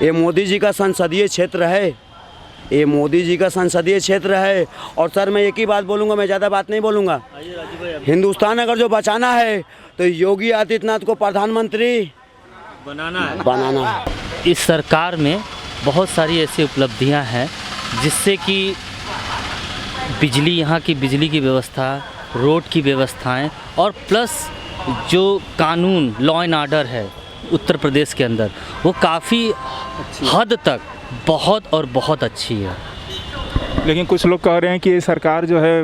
ये मोदी जी का संसदीय क्षेत्र है, ये मोदी जी का संसदीय क्षेत्र है। और सर मैं एक ही बात बोलूँगा, मैं ज़्यादा बात नहीं बोलूँगा। हिंदुस्तान अगर जो बचाना है तो योगी आदित्यनाथ को प्रधानमंत्री बनाना है। इस सरकार में बहुत सारी ऐसी उपलब्धियां हैं जिससे कि बिजली, यहाँ की बिजली की व्यवस्था, रोड की व्यवस्थाएं और प्लस जो कानून, लॉ एंड ऑर्डर है उत्तर प्रदेश के अंदर, वो काफ़ी हद तक बहुत और बहुत अच्छी है। लेकिन कुछ लोग कह रहे हैं कि ये सरकार जो है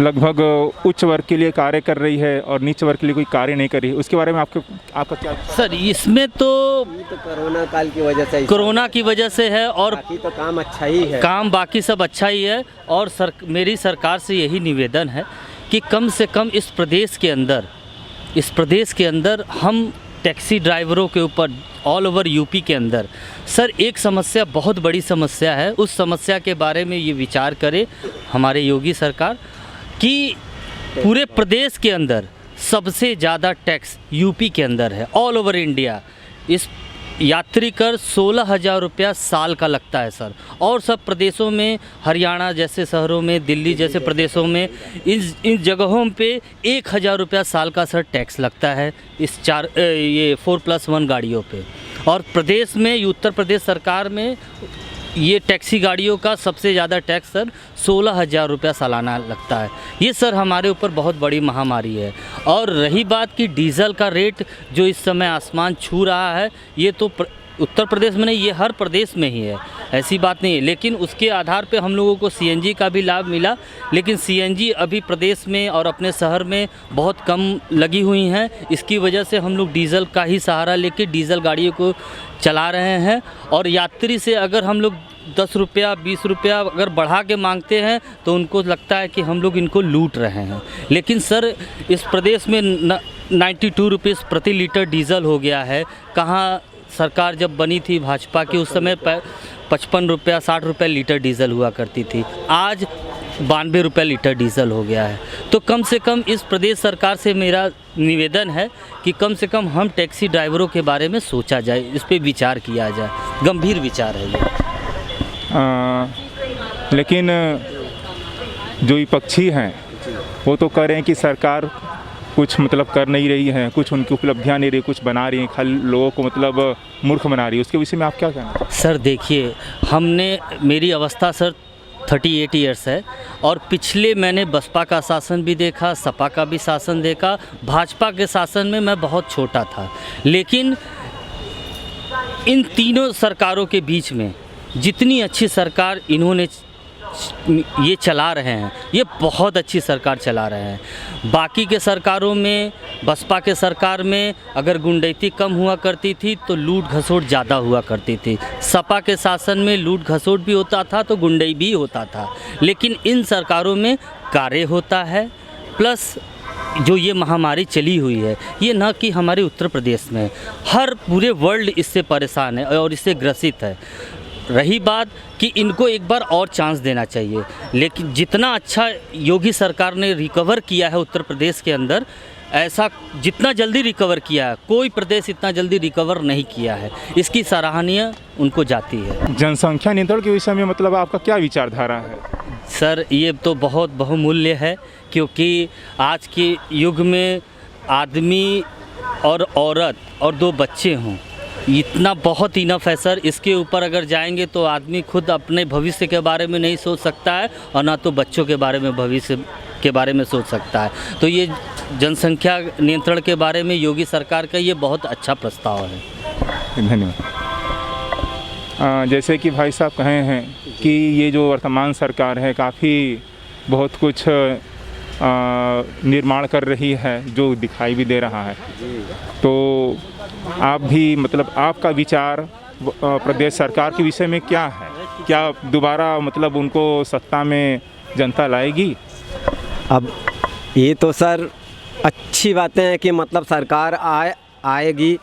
लगभग उच्च वर्ग के लिए कार्य कर रही है और नीच वर्ग के लिए कोई कार्य नहीं कर रही है। उसके बारे में आपका क्या? सर इसमें तो कोरोना काल की वजह से, कोरोना की वजह से है और बाकी तो काम अच्छा ही है, काम बाकी सब अच्छा ही है। और मेरी सरकार से यही निवेदन है कि कम से कम इस प्रदेश के अंदर हम टैक्सी ड्राइवरों के ऊपर ऑल ओवर यूपी के अंदर सर एक समस्या, बहुत बड़ी समस्या है, उस समस्या के बारे में ये विचार करे हमारे योगी सरकार कि पूरे प्रदेश के अंदर सबसे ज़्यादा टैक्स यूपी के अंदर है ऑल ओवर इंडिया। इस यात्री कर 16,000 रुपया साल का लगता है सर, और सब प्रदेशों में, हरियाणा जैसे शहरों में, दिल्ली जैसे प्रदेशों में, इन जगहों पे 1,000 रुपया साल का सर टैक्स लगता है इस 4+1 गाड़ियों पे। और प्रदेश में, उत्तर प्रदेश सरकार में ये टैक्सी गाड़ियों का सबसे ज़्यादा टैक्स सर 16,000 रुपया सालाना लगता है। ये सर हमारे ऊपर बहुत बड़ी महामारी है। और रही बात कि डीजल का रेट जो इस समय आसमान छू रहा है, ये तो उत्तर प्रदेश में नहीं, ये हर प्रदेश में ही है, ऐसी बात नहीं है। लेकिन उसके आधार पे हम लोगों को सीएनजी का भी लाभ मिला, लेकिन सीएनजी अभी प्रदेश में और अपने शहर में बहुत कम लगी हुई हैं। इसकी वजह से हम लोग डीजल का ही सहारा लेके डीजल गाड़ियों को चला रहे हैं। और यात्री से अगर हम लोग 10 रुपया 20 रुपया अगर बढ़ा के मांगते हैं तो उनको लगता है कि हम लोग इनको लूट रहे हैं। लेकिन सर इस प्रदेश में 92 रुपीज़ प्रति लीटर डीजल हो गया है। कहाँ सरकार जब बनी थी भाजपा की, उस समय 55 रुपया 60 रुपये लीटर डीजल हुआ करती थी, आज 92 रुपये लीटर डीजल हो गया है। तो कम से कम इस प्रदेश सरकार से मेरा निवेदन है कि कम से कम हम टैक्सी ड्राइवरों के बारे में सोचा जाए, इस पर विचार किया जाए, गंभीर विचार है ये। लेकिन जो विपक्षी हैं वो तो कह रहे हैं कि सरकार कुछ मतलब कर नहीं रही है, कुछ उनकी उपलब्धियां नहीं रही, कुछ बना रही है, खाली लोगों को मतलब मूर्ख बना रही है। उसके विषय में आप क्या कहना? सर देखिए, मेरी अवस्था सर 38 ईयर्स है और पिछले मैंने बसपा का शासन भी देखा, सपा का भी शासन देखा, भाजपा के शासन में मैं बहुत छोटा था। लेकिन इन तीनों सरकारों के बीच में जितनी अच्छी सरकार इन्होंने ये चला रहे हैं, ये बहुत अच्छी सरकार चला रहे हैं। बाकी के सरकारों में, बसपा के सरकार में अगर गुंडैती कम हुआ करती थी तो लूट घसोट ज़्यादा हुआ करती थी। सपा के शासन में लूट घसोट भी होता था तो गुंडई भी होता था। लेकिन इन सरकारों में कार्य होता है, प्लस जो ये महामारी चली हुई है, ये न कि हमारे उत्तर प्रदेश में, हर पूरे वर्ल्ड इससे परेशान है और इससे ग्रसित है। रही बात कि इनको एक बार और चांस देना चाहिए, लेकिन जितना अच्छा योगी सरकार ने रिकवर किया है उत्तर प्रदेश के अंदर, ऐसा जितना जल्दी रिकवर किया है कोई प्रदेश इतना जल्दी रिकवर नहीं किया है। इसकी सराहनीय उनको जाती है। जनसंख्या नियंत्रण के विषय में मतलब आपका क्या विचारधारा है? सर ये तो बहुत बहुमूल्य है, क्योंकि आज के युग में आदमी और औरत और 2 बच्चे हों, इतना बहुत इनफ है सर। इसके ऊपर अगर जाएंगे तो आदमी खुद अपने भविष्य के बारे में नहीं सोच सकता है और ना तो बच्चों के बारे में, भविष्य के बारे में सोच सकता है। तो ये जनसंख्या नियंत्रण के बारे में योगी सरकार का ये बहुत अच्छा प्रस्ताव है। धन्यवाद। जैसे कि भाई साहब कहे हैं कि ये जो वर्तमान सरकार है काफ़ी बहुत कुछ निर्माण कर रही है, जो दिखाई भी दे रहा है। तो आप भी मतलब आपका विचार प्रदेश सरकार के विषय में क्या है? क्या दोबारा मतलब उनको सत्ता में जनता लाएगी? अब ये तो सर अच्छी बातें हैं कि मतलब सरकार आएगी।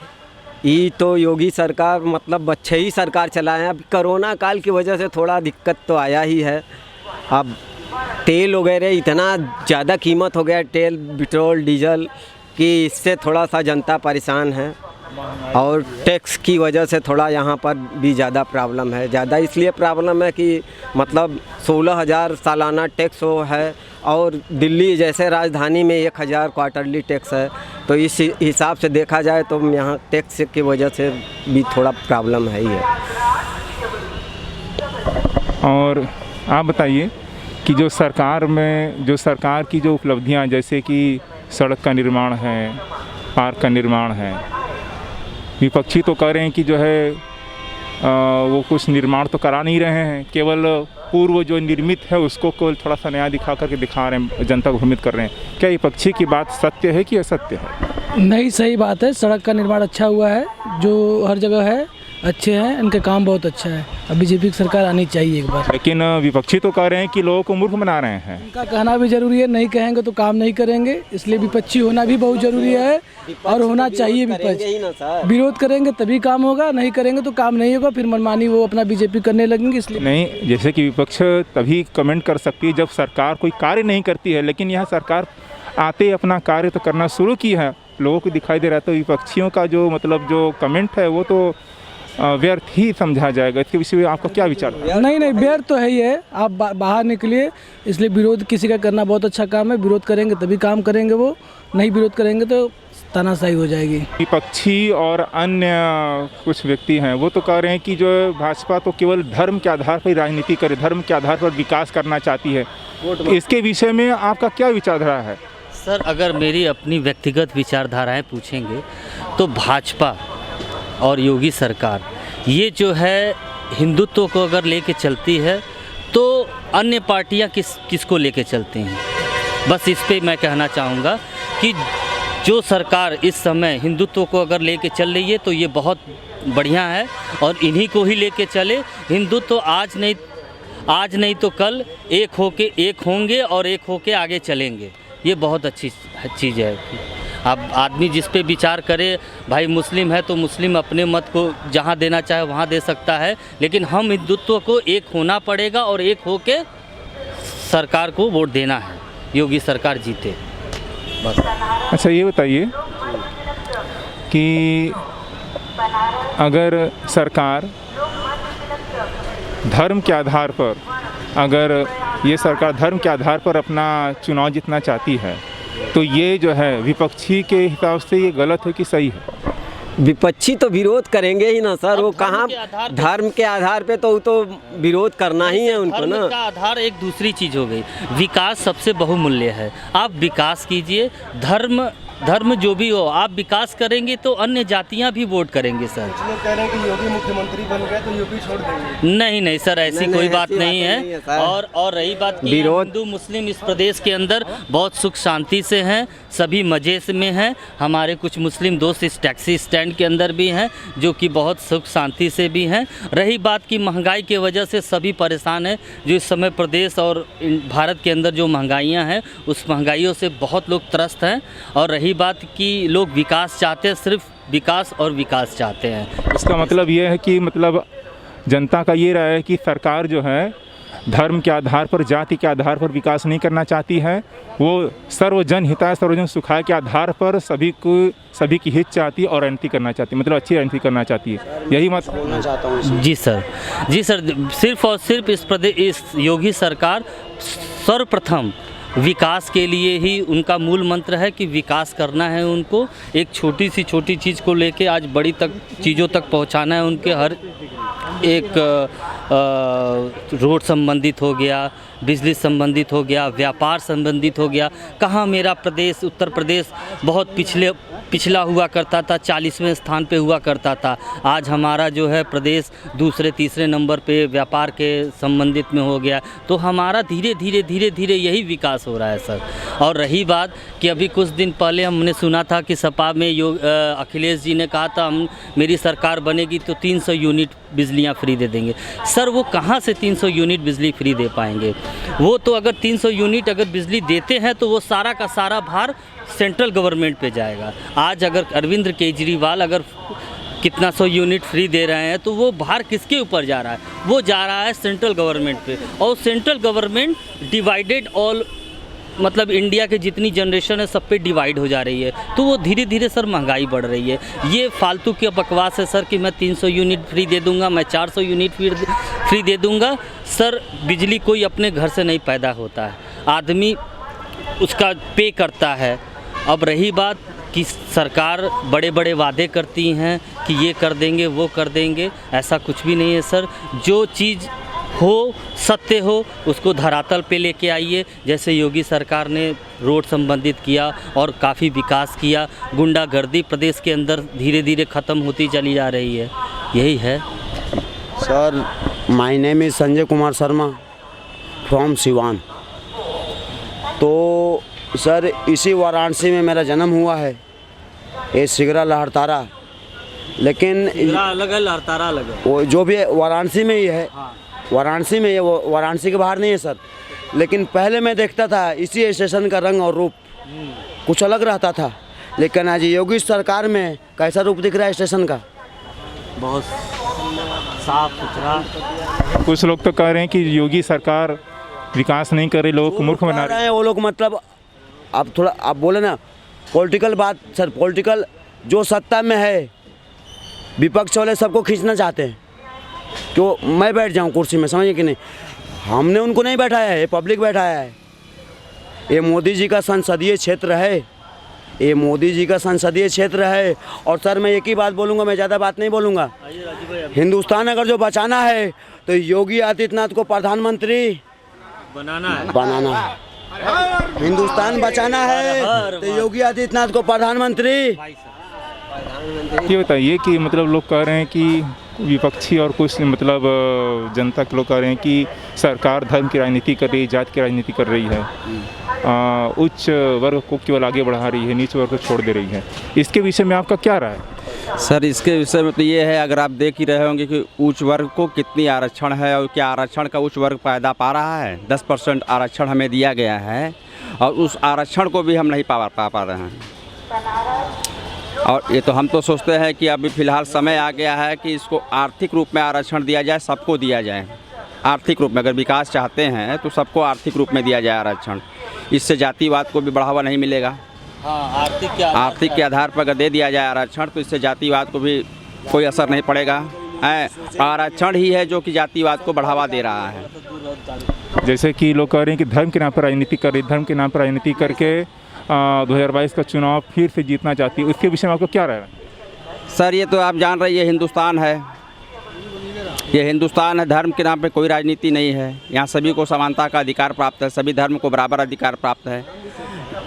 ये तो योगी सरकार मतलब अच्छे ही सरकार चलाए। अब कोरोना काल की वजह से थोड़ा दिक्कत तो आया ही है। अब तेल वगैरह इतना ज़्यादा कीमत हो गया, तेल, पेट्रोल, डीजल, कि इससे थोड़ा सा जनता परेशान है। और टैक्स की वजह से थोड़ा यहाँ पर भी ज़्यादा प्रॉब्लम है। ज़्यादा इसलिए प्रॉब्लम है कि मतलब 16,000 सालाना टैक्स वो है, और दिल्ली जैसे राजधानी में 1,000 क्वार्टरली टैक्स है। तो इस हिसाब से देखा जाए तो यहाँ टैक्स की वजह से भी थोड़ा प्रॉब्लम है ही है। और आप बताइए कि जो सरकार की जो उपलब्धियां, जैसे कि सड़क का निर्माण है, पार्क का निर्माण है, विपक्षी तो कह रहे हैं कि जो है वो कुछ निर्माण तो करा नहीं रहे हैं, केवल पूर्व जो निर्मित है उसको केवल थोड़ा सा नया दिखा करके दिखा रहे हैं, जनता को भ्रमित कर रहे हैं। क्या विपक्षी की बात सत्य है कि असत्य है? नहीं, सही बात है। सड़क का निर्माण अच्छा हुआ है, जो हर जगह है अच्छे हैं, इनके काम बहुत अच्छा है। अब बीजेपी की सरकार आनी चाहिए एक बार। लेकिन विपक्षी तो कह रहे हैं कि लोगों को मूर्ख बना रहे हैं। उनका कहना भी जरूरी है, नहीं कहेंगे तो काम नहीं करेंगे, इसलिए विपक्षी होना भी बहुत जरूरी है और होना चाहिए। विपक्ष विरोध करेंगे तभी काम होगा, नहीं करेंगे तो काम नहीं होगा, फिर मनमानी वो अपना बीजेपी करने लगेंगे। इसलिए नहीं, जैसे कि विपक्ष तभी कमेंट कर सकती है जब सरकार कोई कार्य नहीं करती है, लेकिन यहाँ सरकार आते अपना कार्य तो करना शुरू की है, लोगों को दिखाई दे रहा है। तो विपक्षियों का जो मतलब जो कमेंट है वो तो व्यर्थ ही समझा जाएगा। इसके विषय में आपका क्या विचार है? नहीं, व्यर्थ तो है ही है। आप बाहर निकलिए, इसलिए विरोध किसी का करना बहुत अच्छा काम है। विरोध करेंगे तभी काम करेंगे, वो नहीं विरोध करेंगे तो तानाशाही हो जाएगी। विपक्षी और अन्य कुछ व्यक्ति हैं वो तो कह रहे हैं कि जो भाजपा तो केवल धर्म के आधार पर राजनीति करे, धर्म के आधार पर विकास करना चाहती है। इसके विषय में आपका क्या विचारधारा है? सर, अगर मेरी अपनी व्यक्तिगत विचारधाराएं पूछेंगे तो भाजपा और योगी सरकार ये जो है हिंदुत्व को अगर लेके चलती है तो अन्य पार्टियां किसको लेके चलती हैं। बस इस पे मैं कहना चाहूँगा कि जो सरकार इस समय हिंदुत्व को अगर लेके चल रही है तो ये बहुत बढ़िया है और इन्हीं को ही लेके चले। हिंदुत्व आज नहीं तो कल एक होंगे और एक होके आगे चलेंगे। ये बहुत अच्छी चीज़ है। अब आदमी जिस पे विचार करे, भाई मुस्लिम है तो मुस्लिम अपने मत को जहाँ देना चाहे वहाँ दे सकता है, लेकिन हम हिंदुत्व को एक होना पड़ेगा और एक होके सरकार को वोट देना है, योगी सरकार जीते बस। अच्छा, ये बताइए कि अगर सरकार धर्म के आधार पर अपना चुनाव जीतना चाहती है तो ये जो है विपक्षी के हिसाब से ये गलत है कि सही है? विपक्षी तो विरोध करेंगे ही ना सर। वो कहाँ धर्म के आधार पे तो वो तो विरोध करना ही है उनको ना। धर्म का आधार एक दूसरी चीज़ हो गई। विकास सबसे बहुमूल्य है। आप विकास कीजिए, धर्म जो भी हो, आप विकास करेंगे तो अन्य जातियां भी वोट करेंगे। सर लोग कह रहे हैं कि योगी मुख्यमंत्री बन गए तो यूपी छोड़ देंगे। नहीं सर, ऐसी कोई बात नहीं है। और रही बात कि हिंदू मुस्लिम इस प्रदेश के अंदर बहुत सुख शांति से हैं, सभी मज़े में हैं। हमारे कुछ मुस्लिम दोस्त इस टैक्सी स्टैंड के अंदर भी हैं जो कि बहुत सुख शांति से भी हैं। रही बात की महंगाई की वजह से सभी परेशान हैं। जो इस समय प्रदेश और भारत के अंदर जो महंगाइयाँ हैं उस महंगाइयों से बहुत लोग त्रस्त हैं। और रही बात कि लोग विकास चाहते हैं, सिर्फ विकास और विकास चाहते हैं। इसका मतलब ये है कि मतलब जनता का ये राय है कि सरकार जो है धर्म के आधार पर, जाति के आधार पर विकास नहीं करना चाहती है। वो सर्वजन हिताय सर्वजन सुखाय के आधार पर सभी की हित चाहती है और रणनीति करना चाहती है, मतलब अच्छी रणनीति करना चाहती है। यही मत बोलना चाहता हूँ। जी सर, सिर्फ और सिर्फ इस योगी सरकार सर्वप्रथम विकास के लिए ही उनका मूल मंत्र है कि विकास करना है उनको। एक छोटी चीज़ को लेके आज बड़ी चीज़ों तक पहुंचाना है। उनके हर एक रोड संबंधित हो गया, बिजली संबंधित हो गया, व्यापार संबंधित हो गया। कहाँ मेरा प्रदेश उत्तर प्रदेश बहुत पिछला हुआ करता था, 40वें स्थान पे हुआ करता था। आज हमारा जो है प्रदेश दूसरे तीसरे नंबर पे व्यापार के संबंधित में हो गया। तो हमारा धीरे धीरे यही विकास हो रहा है सर। और रही बात कि अभी कुछ दिन पहले हमने सुना था कि सपा में अखिलेश जी ने कहा था मेरी सरकार बनेगी तो 300 यूनिट बिजलियाँ फ्री दे देंगे। सर वो कहाँ से 300 यूनिट बिजली फ्री दे पाएंगे? वो तो अगर 300 यूनिट अगर बिजली देते हैं तो वो सारा का सारा भार सेंट्रल गवर्नमेंट पे जाएगा। आज अगर अरविंद केजरीवाल अगर कितना 100 यूनिट फ्री दे रहे हैं तो वो भार किसके ऊपर जा रहा है? वो जा रहा है सेंट्रल गवर्नमेंट पे। और सेंट्रल गवर्नमेंट डिवाइडेड ऑल मतलब इंडिया के जितनी जनरेशन है सब पे डिवाइड हो जा रही है, तो वो धीरे धीरे सर महंगाई बढ़ रही है। ये फालतू की बकवास है सर कि मैं 300 यूनिट फ्री दे दूंगा, मैं 400 यूनिट फ्री दे दूंगा। सर बिजली कोई अपने घर से नहीं पैदा होता है, आदमी उसका पे करता है। अब रही बात कि सरकार बड़े बड़े वादे करती हैं कि ये कर देंगे वो कर देंगे, ऐसा कुछ भी नहीं है सर। जो चीज़ हो, सत्य हो, उसको धरातल पे लेके आइए। जैसे योगी सरकार ने रोड संबंधित किया और काफ़ी विकास किया, गुंडागर्दी प्रदेश के अंदर धीरे धीरे ख़त्म होती चली जा रही है, यही है। Sir my name is Sanjay Kumar Sharma from Siwan. तो सर इसी वाराणसी में मेरा जन्म हुआ है, ये सिगरा लहरतारा, लेकिन अलग है, लहरतारा अलग है। वो जो भी है वाराणसी में ही है, वाराणसी में, ये वो वाराणसी के बाहर नहीं है सर। लेकिन पहले मैं देखता था इसी स्टेशन का रंग और रूप कुछ अलग रहता था, लेकिन आज योगी सरकार में कैसा रूप दिख रहा है स्टेशन का, बहुत साफ सुथरा। कुछ लोग तो कह रहे हैं कि योगी सरकार विकास नहीं कर रही, लोगों को मूर्ख बना रही है। वो लोग मतलब अब थोड़ा आप बोले ना पॉलिटिकल बात सर, पॉलिटिकल जो सत्ता में है विपक्ष वाले सबको खींचना चाहते हैं कि मैं बैठ जाऊं कुर्सी में, समझिए कि नहीं। हमने उनको नहीं बैठाया है, ये पब्लिक बैठाया है। ये मोदी जी का संसदीय क्षेत्र है, ये मोदी जी का संसदीय क्षेत्र है। और सर मैं एक ही बात बोलूँगा, मैं ज़्यादा बात नहीं बोलूँगा। हिंदुस्तान अगर जो बचाना है तो योगी आदित्यनाथ को प्रधानमंत्री बनाना है। हिंदुस्तान बचाना है तो योगी आदित्यनाथ को प्रधानमंत्री। ये बताइए कि मतलब लोग कह रहे हैं कि विपक्षी और कुछ मतलब जनता के लोग कह रहे हैं कि सरकार धर्म की राजनीति कर रही है, जात की राजनीति कर रही है, उच्च वर्ग को केवल आगे बढ़ा रही है, नीच वर्ग को छोड़ दे रही है। इसके विषय में आपका क्या राय है? सर इसके विषय में तो ये है, अगर आप देख ही रहे होंगे कि उच्च वर्ग को कितनी आरक्षण है और क्या आरक्षण का उच्च वर्ग फायदा पा रहा है। 10% आरक्षण हमें दिया गया है और उस आरक्षण को भी हम नहीं पा रहे हैं। और ये तो हम तो सोचते हैं कि अभी फ़िलहाल समय आ गया है कि इसको आर्थिक रूप में आरक्षण दिया जाए, सबको दिया जाए। आर्थिक रूप में अगर विकास चाहते हैं तो सबको आर्थिक रूप में दिया जाए आरक्षण। इससे जातिवाद को भी बढ़ावा नहीं मिलेगा। हाँ, आर्थिक के आधार पर अगर दे दिया जाए आरक्षण तो इससे जातिवाद को भी कोई असर नहीं पड़ेगा। आरक्षण ही है जो कि जातिवाद को बढ़ावा दे रहा है। जैसे कि लोग कह रहे हैं कि धर्म के नाम पर राजनीति कर रही, धर्म के नाम पर राजनीति करके 2022 का चुनाव फिर से जीतना चाहती है, उसके विषय में आपको क्या राय है? सर ये तो आप जान रहे हैं, ये हिंदुस्तान है, ये हिंदुस्तान है। धर्म के नाम पे कोई राजनीति नहीं है। यहाँ सभी को समानता का अधिकार प्राप्त है, सभी धर्म को बराबर अधिकार प्राप्त है।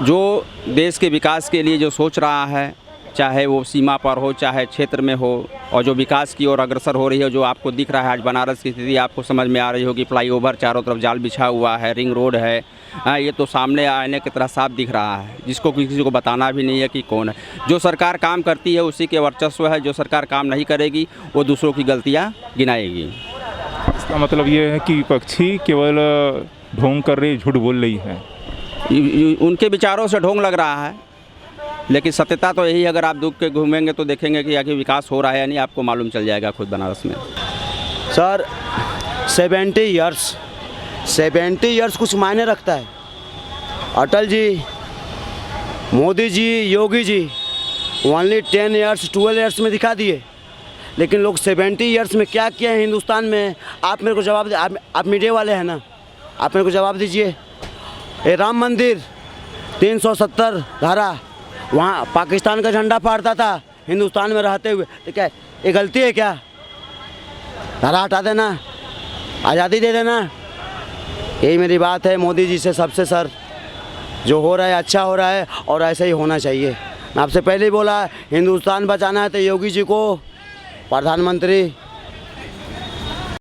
जो देश के विकास के लिए जो सोच रहा है, चाहे वो सीमा पर हो चाहे क्षेत्र में हो, और जो विकास की ओर अग्रसर हो रही है, जो आपको दिख रहा है आज बनारस की स्थिति आपको समझ में आ रही होगी। फ्लाईओवर चारों तरफ जाल बिछा हुआ है, रिंग रोड है, ये तो सामने आने की तरह साफ दिख रहा है, जिसको किसी को बताना भी नहीं है कि कौन है। जो सरकार काम करती है उसी के वर्चस्व है, जो सरकार काम नहीं करेगी वो दूसरों की गलतियाँ गिनाएगी। इसका मतलब ये है कि विपक्षी केवल ढोंग कर रही, झूठ बोल रही है। उनके विचारों से ढोंग लग रहा है, लेकिन सत्यता तो यही, अगर आप दुख के घूमेंगे तो देखेंगे कि आगे विकास हो रहा है या नहीं, आपको मालूम चल जाएगा खुद बनारस में। सर 70 ईयर्स कुछ मायने रखता है। Atal ji, Modi ji, Yogi ji only 10 years 12 years में दिखा दिए, लेकिन लोग 70 ईयर्स में क्या किया है हिंदुस्तान में, आप मेरे को जवाब दे। आप मीडिया वाले हैं ना, आप मेरे को जवाब दीजिए। ये राम मंदिर 370 धारा, वहाँ पाकिस्तान का झंडा फहरता था हिंदुस्तान में रहते हुए, तो क्या ये गलती है क्या? धारा हटा देना, आज़ादी दे देना। यही मेरी बात है मोदी जी से सबसे। सर जो हो रहा है अच्छा हो रहा है और ऐसा ही होना चाहिए। मैं आपसे पहले ही बोला, हिंदुस्तान बचाना है तो योगी जी को प्रधानमंत्री